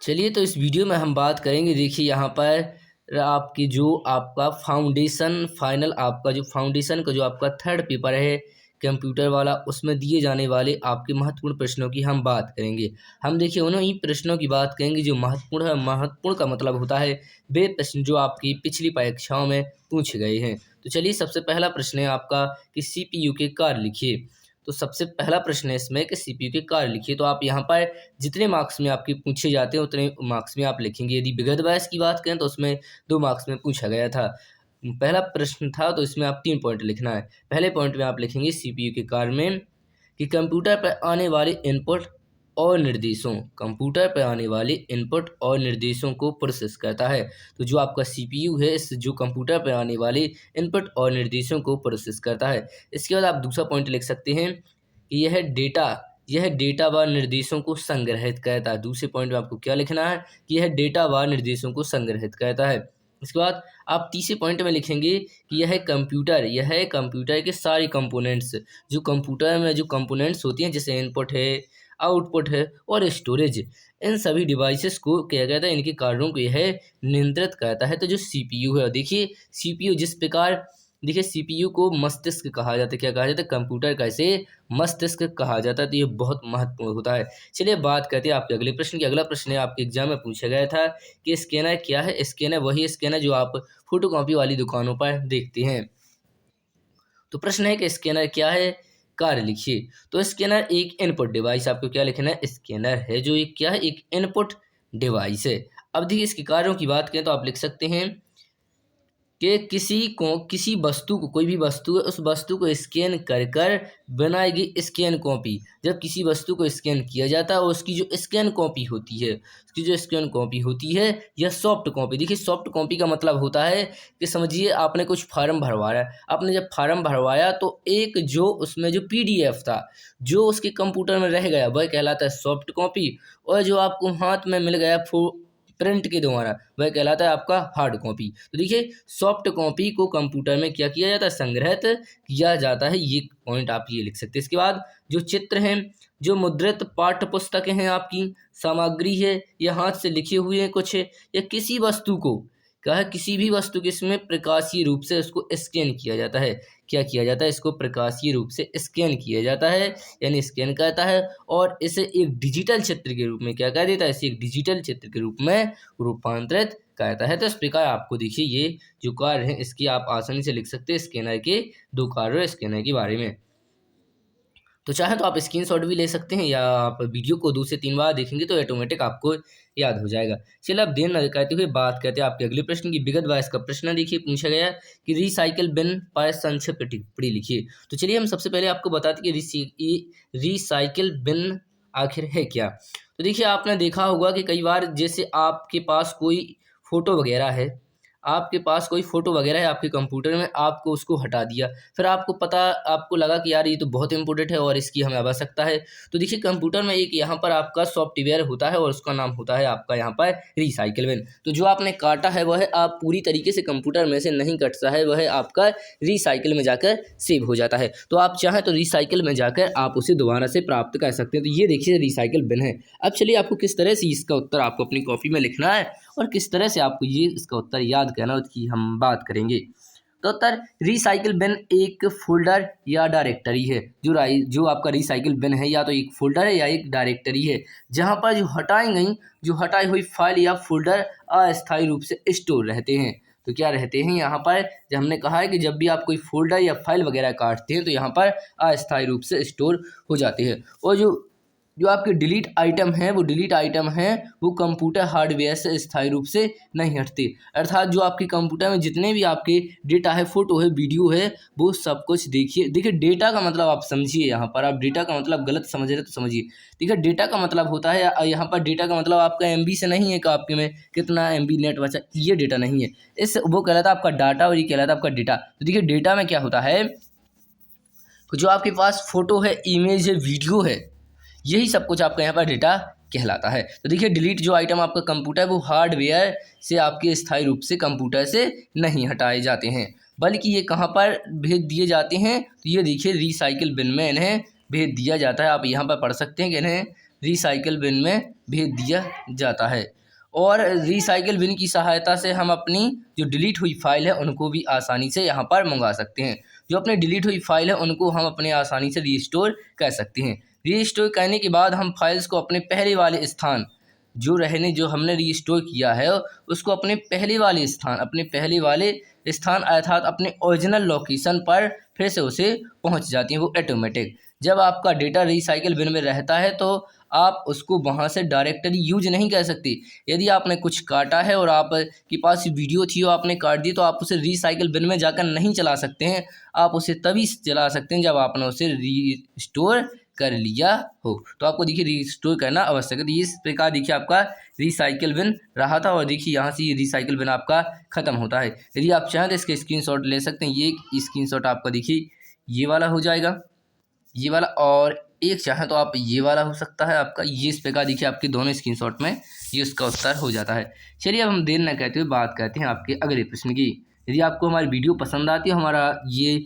चलिए तो इस वीडियो में हम बात करेंगे। देखिए यहाँ पर आपकी जो आपका फाउंडेशन फाइनल आपका जो फाउंडेशन का जो आपका थर्ड पेपर है कंप्यूटर वाला, उसमें दिए जाने वाले आपके महत्वपूर्ण प्रश्नों की हम बात करेंगे। हम देखिए उन्हीं प्रश्नों की बात करेंगे जो महत्वपूर्ण है। महत्वपूर्ण का मतलब होता है वे प्रश्न जो आपकी पिछली परीक्षाओं में पूछे गए हैं। तो चलिए सबसे पहला प्रश्न है आपका कि सीपीयू के कार्य लिखिए। तो सबसे पहला प्रश्न है इसमें कि सीपीयू के कार्य लिखिए। तो आप यहाँ पर जितने मार्क्स में आपके पूछे जाते हैं उतने मार्क्स में आप लिखेंगे। यदि विगत वर्ष की बात करें तो उसमें 2 मार्क्स में पूछा गया था। पहला प्रश्न था तो इसमें आप 3 पॉइंट लिखना है। पहले पॉइंट में आप लिखेंगे सीपीयू के कार्य में कि कंप्यूटर पर आने वाले इनपुट और निर्देशों को प्रोसेस करता है। तो जो आपका सीपीयू है इस जो कंप्यूटर पर आने वाले इनपुट और निर्देशों को प्रोसेस करता है। इसके बाद आप दूसरा पॉइंट लिख सकते हैं कि यह डेटा व निर्देशों को संग्रहित करता है। दूसरे पॉइंट में आपको क्या लिखना है कि यह डेटा व निर्देशों को संग्रहित करता है। इसके बाद आप तीसरे पॉइंट में लिखेंगे कि यह कंप्यूटर के सारे कंपोनेंट्स, जो कंप्यूटर में जो कंपोनेंट्स होती हैं जैसे इनपुट है, आउटपुट है और स्टोरेज, इन सभी डिवाइसेस को क्या कहता है, इनके कार्यों को यह नियंत्रित करता है। तो जो सीपीयू है, देखिए सीपीयू जिस प्रकार देखिए सीपीयू को मस्तिष्क कहा जाता है। क्या कहा जाता है? कंप्यूटर का इसे मस्तिष्क कहा जाता है। तो ये बहुत महत्वपूर्ण होता है। चलिए बात करते हैं आपके अगले प्रश्न की। अगला प्रश्न है आपके एग्जाम में पूछा गया था कि स्कैनर क्या है। स्कैनर वही स्कैनर जो आप फोटोकॉपी वाली दुकानों पर देखते हैं। तो प्रश्न है कि स्कैनर क्या है, कार्य लिखिए। तो स्कैनर एक इनपुट डिवाइस, आपको क्या लिखना है? स्कैनर है जो एक क्या है, एक इनपुट डिवाइस है। अब देखिए इसके कार्यों की बात करें तो आप लिख सकते हैं कि किसी वस्तु को, कोई भी वस्तु है उस वस्तु को स्कैन कर कर बनाई गई स्कैन कॉपी, जब किसी वस्तु को स्कैन किया जाता है और उसकी जो स्कैन कॉपी होती है यह सॉफ्ट कॉपी। देखिए सॉफ्ट कॉपी का मतलब होता है कि समझिए आपने कुछ फार्म भरवाया, आपने जब फार्म भरवाया तो एक जो उसमें जो पीडीएफ था जो उसके कंप्यूटर में रह गया वह कहलाता है सॉफ्ट कॉपी, और जो आपको हाथ में मिल गया प्रिंट के द्वारा वह कहलाता है आपका हार्ड कॉपी। तो देखिए सॉफ्ट कॉपी को कंप्यूटर में क्या किया जाता है? संग्रहित किया जाता है। ये पॉइंट आप ये लिख सकते हैं। इसके बाद जो चित्र हैं, जो मुद्रित पाठ्य पुस्तकें हैं, आपकी सामग्री है, या हाथ से लिखे हुए हैं कुछ है, या किसी वस्तु को क्या है, किसी भी वस्तु के इसमें प्रकाशीय रूप से उसको स्कैन किया जाता है। क्या किया जाता है? इसको प्रकाशीय रूप से स्कैन किया जाता है, यानी स्कैन करता है और इसे एक डिजिटल चित्र के रूप में क्या कर देता है? इसे एक डिजिटल चित्र के रूप में रूपांतरित करता है। तो इस प्रकार आपको देखिए ये जो कार्य है इसकी आप आसानी से लिख सकते हैं स्कैनर के 2 कार्य स्कैनर के बारे में। तो चाहे तो आप स्क्रीनशॉट भी ले सकते हैं, या आप वीडियो को 2 से 3 बार देखेंगे तो ऑटोमेटिक आपको याद हो जाएगा। चलिए अब देर न करते हुए बात करते हैं आपके अगले प्रश्न की। विगत वर्ष का प्रश्न देखिए पूछा गया कि रिसाइकिल बिन पर संक्षिप्त टिप्पणी लिखिए। तो चलिए हम सबसे पहले आपको बताते हैं कि रिसाइकिल बिन आखिर है क्या। तो देखिए आपने देखा होगा कि कई बार जैसे आपके पास कोई फोटो वगैरह है, आपके कंप्यूटर में, आपको उसको हटा दिया, फिर आपको लगा कि यार ये तो बहुत इंपॉर्टेंट है और इसकी हमें आवश्यकता है। तो देखिए कंप्यूटर में एक यहाँ पर आपका सॉफ्टवेयर होता है और उसका नाम होता है आपका यहाँ पर रिसाइकिल बिन। तो जो आपने काटा है वह आप पूरी तरीके से कंप्यूटर में से नहीं कटता है, वह आपका रिसाइकिल में जाकर सेव हो जाता है। तो आप चाहें तो रिसाइकिल में जाकर आप उसे दोबारा से प्राप्त कर सकते हैं। तो ये देखिए रिसाइकिल बिन है। अब चलिए आपको किस तरह से इसका उत्तर आपको अपनी कॉपी में लिखना है और किस तरह से आपको ये इसका उत्तर याद करना उसकी हम बात करेंगे। तो उत्तर रिसाइकिल बिन एक फोल्डर या डायरेक्टरी है। जो आपका रिसाइकिल बिन है या तो एक फोल्डर है या एक डायरेक्टरी है, जहां पर जो हटाई हुई फाइल या फोल्डर अस्थायी रूप से स्टोर रहते हैं। तो क्या रहते हैं यहाँ पर? जब हमने कहा है कि जब भी आप कोई फोल्डर या फाइल वगैरह काटते हैं तो यहाँ पर अस्थायी रूप से स्टोर हो जाते हैं। और जो आपके डिलीट आइटम हैं वो कंप्यूटर हार्डवेयर से स्थायी रूप से नहीं हटते। अर्थात जो आपके कंप्यूटर में जितने भी आपके डेटा है, फोटो है, वीडियो है, वो सब कुछ देखिए डेटा का मतलब आप समझिए। यहाँ पर आप डेटा का मतलब गलत समझ रहे तो समझिए। देखिए डेटा का मतलब होता है, यहाँ पर डेटा का मतलब आपका एमबी से नहीं है कि आपके में कितना एमबी नेट बचा, ये डेटा नहीं है। वो कहलाता है आपका डाटा और ये कहलाता है आपका डेटा। तो देखिए डेटा में क्या होता है, जो आपके पास फोटो है, इमेज है, वीडियो है, यही सब कुछ आपका यहाँ पर डेटा कहलाता है। तो देखिए डिलीट जो आइटम आपका कंप्यूटर है वो हार्डवेयर से आपके स्थायी रूप से कंप्यूटर से नहीं हटाए जाते हैं, बल्कि ये कहाँ पर भेज दिए जाते हैं। तो ये देखिए रिसाइकिल बिन में इन्हें भेज दिया जाता है। आप यहाँ पर पढ़ सकते हैं कि इन्हें रिसाइकिल बिन में भेज दिया जाता है। और रिसाइकिल बिन की सहायता से हम अपनी जो डिलीट हुई फाइल है उनको भी आसानी से यहाँ पर मंगा सकते हैं। जो अपनी डिलीट हुई फाइल है उनको हम अपने आसानी से रीस्टोर कर सकते हैं। रीस्टोर करने के बाद हम फाइल्स को अपने पहले वाले स्थान जो हमने रीस्टोर किया है उसको अपने पहले वाले स्थान अर्थात अपने ओरिजिनल लोकेशन पर फिर से उसे पहुंच जाती हैं वो ऑटोमेटिक। जब आपका डेटा रिसाइकिल बिन में रहता है तो आप उसको वहां से डायरेक्टली यूज नहीं कर सकते। यदि आपने कुछ काटा है और आपके पास वीडियो थी और आपने काट दी तो आप उसे रिसाइकिल बिन में जाकर नहीं चला सकते हैं। आप उसे तभी चला सकते हैं जब आपने उसे रीस्टोर कर लिया हो। तो आपको देखिए रीस्टोर करना आवश्यक है। तो इस प्रकार देखिए आपका रिसाइकिल बिन रहा था और देखिए यहाँ से ये रिसाइकिल बिन आपका ख़त्म होता है। यदि आप चाहें तो इसके स्क्रीनशॉट ले सकते हैं। ये स्क्रीनशॉट आपका देखिए ये वाला हो जाएगा, ये वाला, और एक चाहें तो आप ये वाला हो सकता है आपका। ये इस प्रकार देखिए आपके दोनों स्क्रीनशॉट में ये उसका उत्तर हो जाता है। चलिए अब हम देर न कहते हुए बात करते हैं आपके अगले प्रश्न की। यदि आपको हमारी वीडियो पसंद आती है, हमारा ये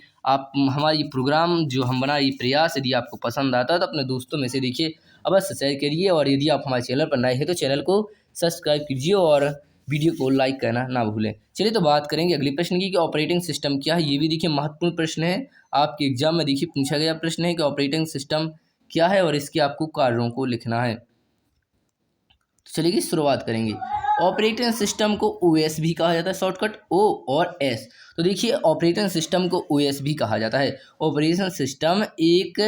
प्रोग्राम जो हम बना ये प्रयास यदि आपको पसंद आता है तो अपने दोस्तों में से देखिए अवश्य शेयर करिए। और यदि आप हमारे चैनल पर नए हैं तो चैनल को सब्सक्राइब कीजिए और वीडियो को लाइक करना ना भूलें। चलिए तो बात करेंगे अगले प्रश्न की कि ऑपरेटिंग सिस्टम क्या है। ये भी देखिए महत्वपूर्ण प्रश्न है, आपके एग्जाम में देखिए पूछा गया प्रश्न है कि ऑपरेटिंग सिस्टम क्या है और इसके आपको कार्यों को लिखना है। तो चलिए शुरुआत करेंगे। ऑपरेटिंग सिस्टम को ओएस भी कहा जाता है, शॉर्टकट ओ और एस। तो देखिए ऑपरेटिंग सिस्टम को ओएस भी कहा जाता है। ऑपरेटिंग सिस्टम एक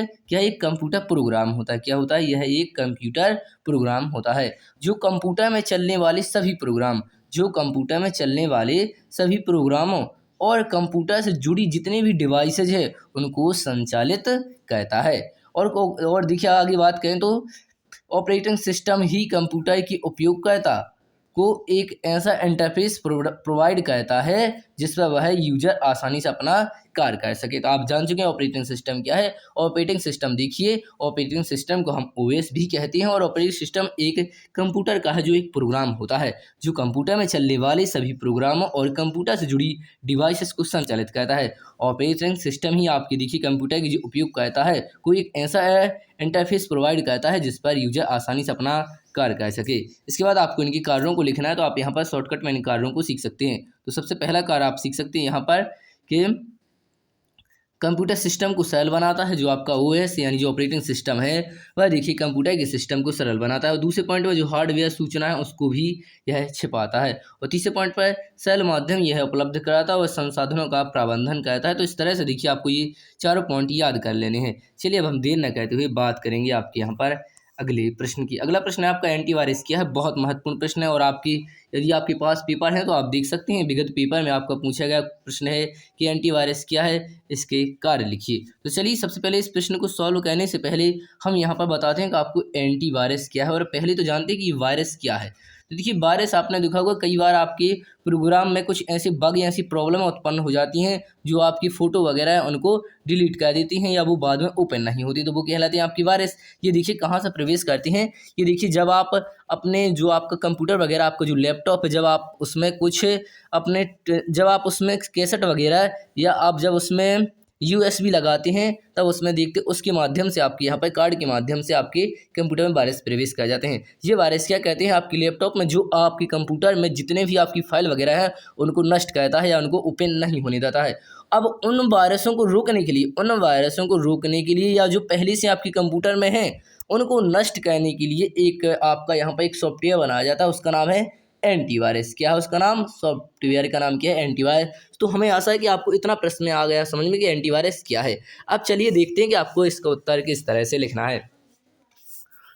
कंप्यूटर प्रोग्राम होता है। क्या होता है? यह एक कंप्यूटर प्रोग्राम होता है जो कंप्यूटर में चलने वाले सभी प्रोग्रामों और कंप्यूटर से जुड़ी जितने भी डिवाइसेज है उनको संचालित करता है। और देखिए आगे बात करें तो ऑपरेटिंग सिस्टम ही कंप्यूटर की उपयोगकर्ता को एक ऐसा इंटरफेस प्रोवाइड करता है जिस पर वह यूजर आसानी से अपना कार्य कर सके। तो आप जान चुके हैं ऑपरेटिंग सिस्टम क्या है। ऑपरेटिंग सिस्टम देखिए, ऑपरेटिंग सिस्टम को हम ओएस भी कहते हैं और ऑपरेटिंग सिस्टम एक कंप्यूटर का है जो एक प्रोग्राम होता है जो कंप्यूटर में चलने वाले सभी प्रोग्रामों और कंप्यूटर से जुड़ी डिवाइसेस को संचालित करता है। ऑपरेटिंग सिस्टम ही आपकी देखिए कंप्यूटर की जो उपयोग करता है कोई एक ऐसा इंटरफेस प्रोवाइड करता है जिस पर यूजर आसानी से अपना कार्य कर सके। इसके बाद आपको इनके कार्यों को लिखना है तो आप यहाँ पर शॉर्टकट में इन कार्यों को सीख सकते हैं। तो सबसे पहला कार्य आप सीख सकते हैं यहाँ पर कि कंप्यूटर सिस्टम को सरल बनाता है। जो आपका ओएस यानी जो ऑपरेटिंग सिस्टम है वह देखिए कंप्यूटर के सिस्टम को सरल बनाता है। और दूसरे पॉइंट पर जो हार्डवेयर सूचना है उसको भी यह छिपाता है। और तीसरे पॉइंट पर सरल माध्यम यह उपलब्ध कराता है और संसाधनों का प्रबंधन करता है। तो इस तरह से देखिए आपको ये चारों पॉइंट याद कर लेने हैं। चलिए अब हम देर न करते हुए बात करेंगे आपके यहाँ पर अगले प्रश्न की। अगला प्रश्न है आपका एंटीवायरस क्या है। बहुत महत्वपूर्ण प्रश्न है और यदि आपके पास पेपर है तो आप देख सकते हैं विगत पेपर में आपका पूछा गया प्रश्न है कि एंटीवायरस क्या है, इसके कार्य लिखिए। तो चलिए सबसे पहले इस प्रश्न को सॉल्व करने से पहले हम यहाँ पर बताते हैं कि आपको एंटीवायरस क्या है। और पहले तो जानते हैं कि वायरस क्या है। तो देखिए वायरस आपने देखा होगा कई बार आपके प्रोग्राम में कुछ ऐसे बग या ऐसी प्रॉब्लम उत्पन्न हो जाती हैं जो आपकी फ़ोटो वगैरह है उनको डिलीट कर देती हैं या वो बाद में ओपन नहीं होती, तो वो कहलाते हैं आपकी वायरस। ये देखिए कहाँ से प्रवेश करती हैं। ये देखिए जब आप अपने जो आपका कंप्यूटर वगैरह आपका जो लैपटॉप है जब आप उसमें कैसेट वगैरह या आप जब उसमें USB लगाते हैं तब उसमें देखते उसके माध्यम से आपके यहाँ पर कार्ड के माध्यम से आपके कंप्यूटर में वायरस प्रवेश कर जाते हैं। ये वायरस क्या कहते हैं, आपके लैपटॉप में जो आपके कंप्यूटर में जितने भी आपकी फाइल वगैरह हैं उनको नष्ट करता है या उनको ओपन नहीं होने देता है। अब उन वायरसों को रोकने के लिए या जो पहले से आपके कंप्यूटर में हैं उनको नष्ट करने के लिए एक आपका यहाँ पर एक सॉफ्टवेयर बनाया जाता है, उसका नाम है एंटीवायरस। क्या है उसका नाम? सॉफ्टवेयर का नाम क्या है? एंटीवायरस। तो हमें आशा है कि आपको इतना प्रश्न में आ गया समझ में कि एंटीवायरस क्या है। अब चलिए देखते हैं कि आपको इसका उत्तर किस तरह से लिखना है।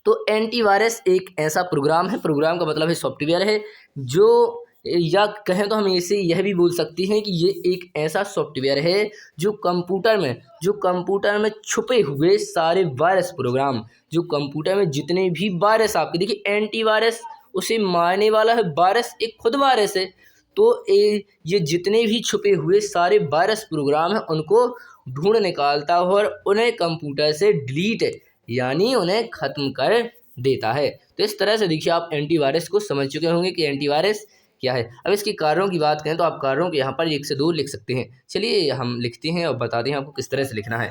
तो एंटीवायरस एक ऐसा प्रोग्राम है, प्रोग्राम का मतलब है सॉफ्टवेयर है, जो या कहें तो हम इसे यह भी बोल सकते हैं कि ये एक ऐसा सॉफ्टवेयर है जो कंप्यूटर में छुपे हुए सारे वायरस प्रोग्राम, जो कंप्यूटर में जितने भी वायरस आपके देखिए एंटीवायरस उसे मारने वाला है, वायरस एक खुद वायरस है। तो ये जितने भी छुपे हुए सारे वायरस प्रोग्राम हैं उनको ढूंढ निकालता है और उन्हें कंप्यूटर से डिलीट यानी उन्हें ख़त्म कर देता है। तो इस तरह से देखिए आप एंटीवायरस को समझ चुके होंगे कि एंटीवायरस क्या है। अब इसके कार्यों की बात करें तो आप कार्यों के यहाँ पर 1 से 2 लिख सकते हैं। चलिए हम लिखते हैं और बताते हैं आपको किस तरह से लिखना है।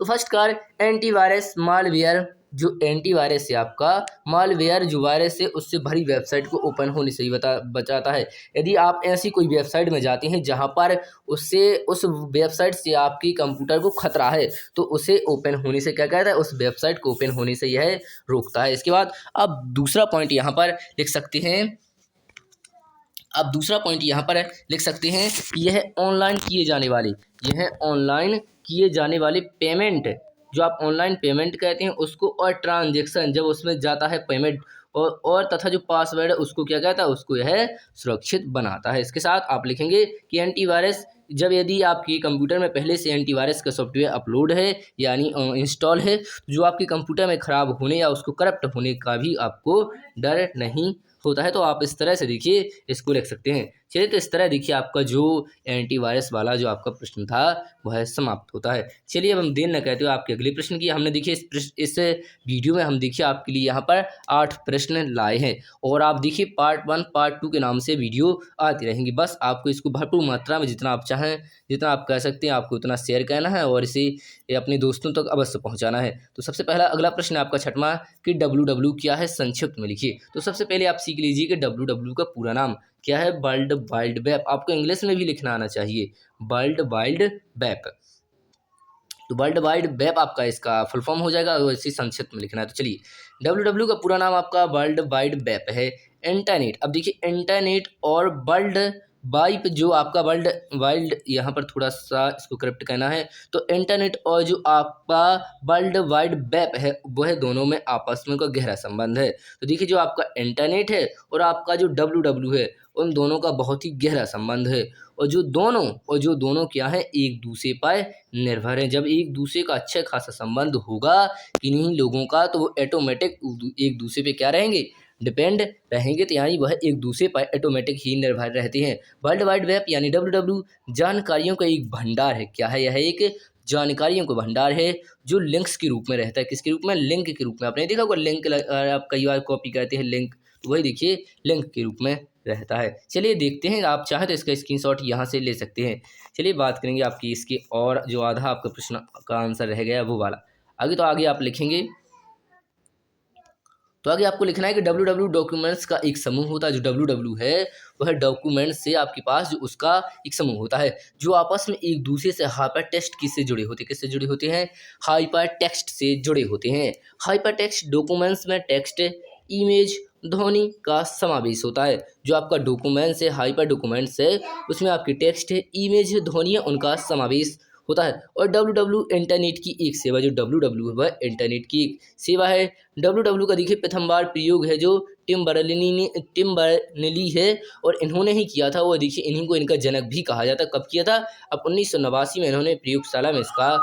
तो फर्स्ट कार एंटीवायरस मालवेयर, जो एंटीवायरस है आपका मालवेयर जो वायरस है उससे भरी वेबसाइट को ओपन होने से ही बचाता है। यदि आप ऐसी कोई वेबसाइट में जाते हैं जहां पर उस वेबसाइट से आपकी कंप्यूटर को खतरा है, तो उसे ओपन होने से क्या कहता है, उस वेबसाइट को ओपन होने से यह रोकता है। इसके बाद आप दूसरा पॉइंट यहाँ पर लिख सकते हैं, यह ऑनलाइन किए जाने वाले पेमेंट, जो आप ऑनलाइन पेमेंट कहते हैं उसको, और ट्रांजैक्शन जब उसमें जाता है पेमेंट, और तथा जो पासवर्ड है उसको क्या कहता है, उसको यह सुरक्षित बनाता है। इसके साथ आप लिखेंगे कि एंटीवायरस, जब यदि आपकी कंप्यूटर में पहले से एंटीवायरस का सॉफ्टवेयर अपलोड है यानी इंस्टॉल है, जो आपके कंप्यूटर में ख़राब होने या उसको करप्ट होने का भी आपको डर नहीं होता है। तो आप इस तरह से देखिए इसको लिख सकते हैं। चलिए, तो इस तरह देखिए आपका जो एंटीवायरस वाला जो आपका प्रश्न था वह समाप्त होता है। चलिए, अब हम देर न कहते हुए आपके अगले प्रश्न की, हमने देखिए इस वीडियो में हम देखिए आपके लिए यहाँ पर 8 प्रश्न लाए हैं, और आप देखिए पार्ट 1 पार्ट 2 के नाम से वीडियो आती रहेंगी। बस आपको इसको भरपूर मात्रा में जितना आप चाहें, जितना आप कह सकते हैं, आपको उतना शेयर करना है और इसे अपने दोस्तों तक अवश्य पहुँचाना है। तो सबसे पहला अगला प्रश्न आपका 6वां कि WW क्या है, संक्षिप्त में लिखिए। तो सबसे पहले आप सीख लीजिए कि WW का पूरा नाम क्या है, वर्ल्ड वाइड वेब। आपको इंग्लिश में भी लिखना आना चाहिए, वर्ल्ड वाइड वेब। तो वर्ल्ड वाइड वेब आपका इसका फुल फॉर्म हो जाएगा और इसी संक्षिप्त में लिखना है। तो चलिए, WW का पूरा नाम आपका वर्ल्ड वाइड वेब है। इंटरनेट, अब देखिए इंटरनेट और वर्ल्ड वाइड, जो आपका वर्ल्ड वाइड, यहाँ पर थोड़ा सा इसको करेक्ट करना है, तो इंटरनेट और जो आपका वर्ल्ड वाइड वेब है वह दोनों में आपस में कोई गहरा संबंध है। तो देखिए, जो आपका इंटरनेट है और आपका जो WW है, उन दोनों का बहुत ही गहरा संबंध है, और जो दोनों क्या है, एक दूसरे पर निर्भर हैं। जब एक दूसरे का अच्छा खासा संबंध होगा किन्हीं लोगों का, तो वो ऑटोमेटिक एक दूसरे पे क्या रहेंगे, डिपेंड रहेंगे, तो यानी वह एक दूसरे पर ऑटोमेटिक ही निर्भर रहते हैं। वर्ल्ड वाइड वेब यानी WW जानकारियों का एक भंडार है। क्या है, यह एक जानकारियों का भंडार है जो लिंक्स के रूप में रहता है। किसके रूप में, लिंक के रूप में। आपने देखा होगा लिंक, आप कई बार कॉपी करते हैं लिंक, तो वही देखिए लिंक के रूप में रहता है। चलिए देखते हैं, आप चाहें तो इसका स्क्रीनशॉट यहाँ से ले सकते हैं। चलिए बात करेंगे आपकी इसके, और जो आधा आपका प्रश्न का आंसर रह गया वो वाला आगे आप लिखेंगे। तो आगे आपको लिखना है कि WW डॉक्यूमेंट्स का एक समूह होता है। जो WW है वह डॉक्यूमेंट्स से आपके पास जो उसका एक समूह होता है, जो आपस में एक दूसरे से हाइपर टेक्स्ट किससे जुड़े होते हैं, हाइपर टेक्स्ट से जुड़े होते हैं। हाइपर टेक्स्ट डॉक्यूमेंट्स में टेक्स्ट, इमेज, ध्वनि का समावेश होता है। जो आपका डॉक्यूमेंट्स है, हाइपर डॉक्यूमेंट्स है, उसमें आपकी टेक्स्ट है, इमेज है, ध्वनि है, उनका समावेश होता है। और WW इंटरनेट की एक सेवा, जो WW है वह इंटरनेट की एक सेवा है। WW का देखिए प्रथम बार प्रयोग है जो टिम बर्नर्स-ली है, और इन्होंने ही किया था। वो देखिए इन्हीं को इनका जनक भी कहा जाता। कब किया था, अब 1989 में इन्होंने प्रयोगशाला में इसका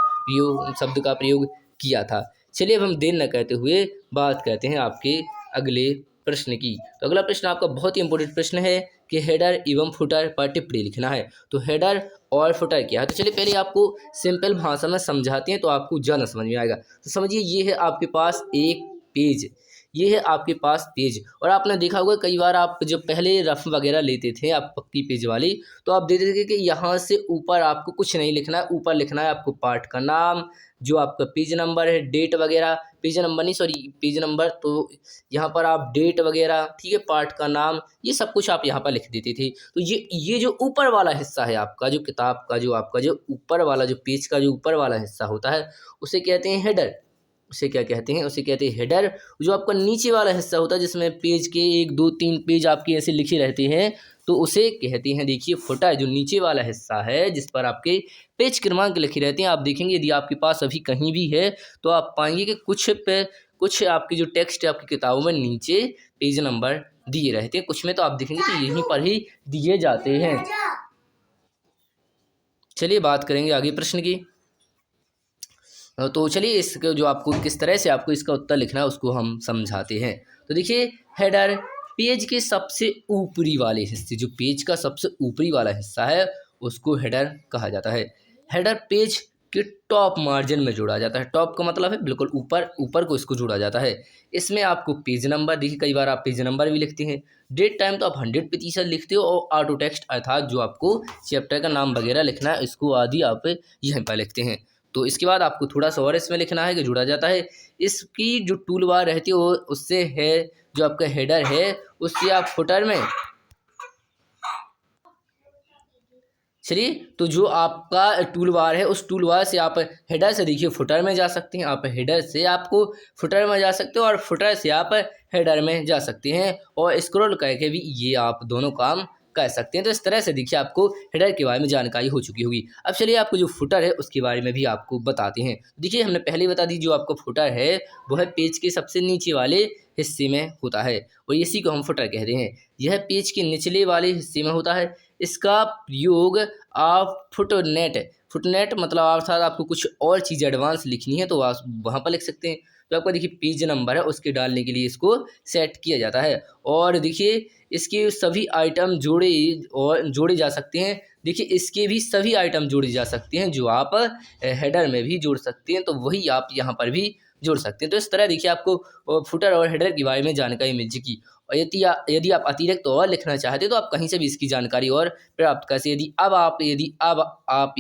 शब्द का प्रयोग किया था। चलिए, अब हम देर न करते हुए बात करते हैं आपके अगले प्रश्न की। तो अगला प्रश्न आपका बहुत ही इंपॉर्टेंट प्रश्न है कि हेडर एवं फुटर पर टिप्पणी लिखना है। तो हेडर और फुटर क्या है, तो चलिए पहले आपको सिंपल भाषा में समझाते हैं तो आपको ज़्यादा समझ में आएगा। तो समझिए, ये है आपके पास एक पेज, और आपने देखा होगा कई बार आप जब पहले रफ वगैरह लेते थे आप पक्की पेज वाली, तो आप देते थे कि यहाँ से ऊपर आपको कुछ नहीं लिखना है, ऊपर लिखना है आपको पार्ट का नाम, जो आपका पेज नंबर है, डेट वगैरह, पेज नंबर, तो यहाँ पर आप डेट वगैरह, ठीक है, पार्ट का नाम, ये सब कुछ आप यहाँ पर लिख देते थे। तो ये जो ऊपर वाला हिस्सा है आपका, जो किताब का जो आपका जो ऊपर वाला, जो पेज का जो ऊपर वाला हिस्सा होता है, उसे कहते हैं हेडर। उसे कहते हैं हेडर। जो आपका नीचे वाला हिस्सा होता है जिसमें पेज के 1 2 3 पेज आपके ऐसे लिखे रहते हैं, तो उसे कहते हैं देखिए फुटर। जो नीचे वाला हिस्सा है जिस पर आपके पेज क्रमांक लिखे रहते हैं, आप देखेंगे यदि आपके पास अभी कहीं भी है तो आप पाएंगे कि कुछ आपकी जो टेक्स्ट है आपकी किताबों में नीचे पेज नंबर दिए रहते हैं, कुछ में तो आप देखेंगे तो यहीं पर ही दिए जाते हैं। चलिए बात करेंगे आगे प्रश्न की। तो चलिए इसको जो आपको किस तरह से आपको इसका उत्तर लिखना है उसको हम समझाते हैं। तो देखिए, हेडर पेज के सबसे ऊपरी वाले हिस्से, जो पेज का सबसे ऊपरी वाला हिस्सा है उसको हेडर कहा जाता है। हेडर पेज के टॉप मार्जिन में जोड़ा जाता है। टॉप का मतलब है बिल्कुल ऊपर को इसको जोड़ा जाता है। इसमें आपको पेज नंबर, देखिए कई बार आप पेज नंबर भी लिखते हैं। डेट टाइम तो आप 100% लिखते हो, और ऑटो टेक्स्ट अर्थात जो आपको चैप्टर का नाम वगैरह लिखना है इसको आदि आप यहीं पर लिखते हैं। तो इसके बाद आपको थोड़ा सा और इसमें लिखना है कि जुड़ा जाता है। इसकी जो टूल बार रहती है वो उससे है, जो आपका हेडर है उससे आप फुटर में, चलिए, तो जो आपका टूल बार है उस टूल बार से आप हेडर से देखिए फुटर में जा सकते हैं, आप हेडर से आपको फुटर में जा सकते हो और फुटर से आप हेडर में जा सकते हैं, और स्क्रॉल करके भी ये आप दोनों काम कर सकते हैं। तो इस तरह से देखिए आपको हेडर के बारे में जानकारी हो चुकी होगी। अब चलिए आपको जो फुटर है उसके बारे में भी आपको बताते हैं। देखिए हमने पहले ही बता दी, जो आपका फुटर है वो है पेज के सबसे नीचे वाले हिस्से में होता है और इसी को हम फुटर कहते हैं। यह पेज के निचले वाले हिस्से में होता है। इसका प्रयोग आप फुटनेट मतलब अर्थात आपको कुछ और चीज़ एडवांस लिखनी है तो आप वहाँ पर लिख सकते हैं। तो आपका देखिए पेज नंबर है उसके डालने के लिए इसको सेट किया जाता है। और देखिए इसके सभी आइटम जोड़े जा सकते हैं। देखिए इसके भी सभी आइटम जोड़े जा सकते हैं जो आप हेडर में भी जोड़ सकते हैं, तो वही आप यहाँ पर भी जोड़ सकते हैं। तो इस तरह देखिए आपको फुटर और हेडर के बारे में जानकारी मिल चुकी। और यदि आप अतिरिक्त और लिखना चाहते हैं तो आप कहीं से भी इसकी जानकारी और प्राप्त कर सकते।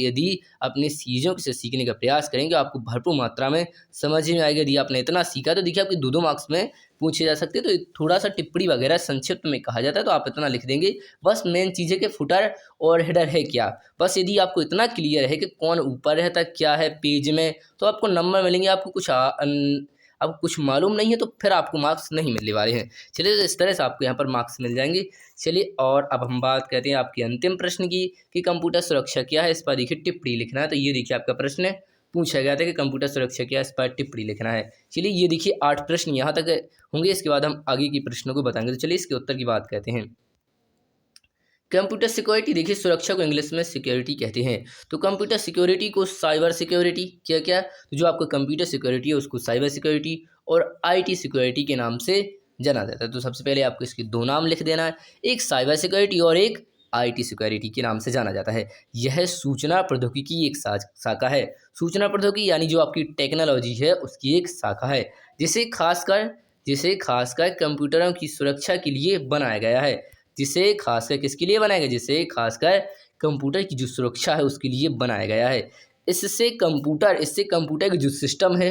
यदि अपनी चीज़ों से सीखने का प्रयास करेंगे आपको भरपूर मात्रा में समझ में आएगा। यदि आपने इतना सीखा तो देखिए आपके 2-2 मार्क्स में पूछे जा सकते हैं। तो थोड़ा सा टिप्पणी वगैरह संक्षिप्त में कहा जाता है तो आप इतना लिख देंगे। बस मेन चीज़ है कि फुटर और हेडर है क्या। बस यदि आपको इतना क्लियर है कि कौन ऊपर रहता क्या है पेज में तो आपको नंबर मिलेंगे। आपको कुछ मालूम नहीं है तो फिर आपको मार्क्स नहीं मिलने वाले हैं। चलिए, तो इस तरह से आपको यहाँ पर मार्क्स मिल जाएंगे। चलिए, और अब हम बात करते हैं आपके अंतिम प्रश्न की कि कंप्यूटर सुरक्षा क्या है। इस पर देखिए टिप्पणी लिखना है। तो ये देखिए आपका प्रश्न पूछा गया था कि कंप्यूटर सुरक्षा क्या है, इस पर टिप्पणी लिखना है। चलिए, ये देखिए 8 प्रश्न यहाँ तक होंगे। इसके बाद हम आगे की प्रश्नों को बताएंगे। तो चलिए इसके उत्तर की बात करते हैं। कंप्यूटर सिक्योरिटी, देखिए सुरक्षा को इंग्लिश में सिक्योरिटी कहते हैं। तो कंप्यूटर सिक्योरिटी को साइबर सिक्योरिटी क्या तो जो आपका कंप्यूटर सिक्योरिटी है उसको साइबर सिक्योरिटी और आईटी सिक्योरिटी के नाम से जाना जाता है। तो सबसे पहले आपको इसके 2 नाम लिख देना है, एक साइबर सिक्योरिटी और एक आईटी सिक्योरिटी के नाम से जाना जाता है। यह सूचना प्रौद्योगिकी की एक शाखा है। सूचना प्रौद्योगिकी यानी जो आपकी टेक्नोलॉजी है उसकी एक शाखा है, जिसे खासकर कंप्यूटरों की सुरक्षा के लिए बनाया गया है। जिसे खासकर किसके लिए बनाया गया, जिसे खासकर कंप्यूटर की जो सुरक्षा है उसके लिए बनाया गया है। इससे कंप्यूटर के जो सिस्टम है,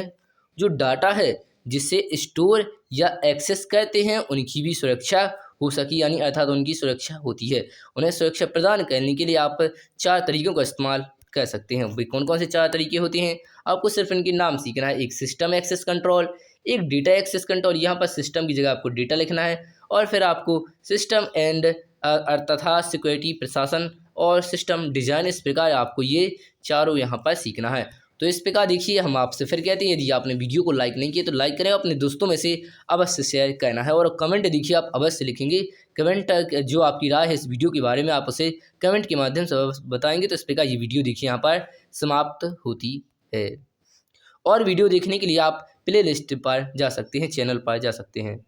जो डाटा है जिसे स्टोर या एक्सेस करते हैं उनकी भी सुरक्षा हो सके, यानी अर्थात उनकी सुरक्षा होती है। उन्हें सुरक्षा प्रदान करने के लिए आप 4 तरीकों का इस्तेमाल कर सकते हैं। वे कौन कौन से 4 तरीके होते हैं, आपको सिर्फ इनके नाम सीखना है। एक सिस्टम एक्सेस कंट्रोल, एक डेटा एक्सेस कंट्रोल, यहाँ पर सिस्टम की जगह आपको डेटा लिखना है, और फिर आपको सिस्टम एंड तथा सिक्योरिटी प्रशासन और सिस्टम डिजाइन। इस प्रकार आपको ये चारों यहाँ पर सीखना है। तो इस प्रकार देखिए हम आपसे फिर कहते हैं, यदि आपने वीडियो को लाइक नहीं किया तो लाइक करें, अपने दोस्तों में से अवश्य शेयर करना है, और कमेंट देखिए आप अवश्य लिखेंगे। कमेंट जो आपकी राय है इस वीडियो के बारे में आप उसे कमेंट के माध्यम से बताएंगे। तो इस प्रकार ये वीडियो देखिए यहाँ पर समाप्त होती है। और वीडियो देखने के लिए आप प्ले लिस्ट पर जा सकते हैं, चैनल पर जा सकते हैं।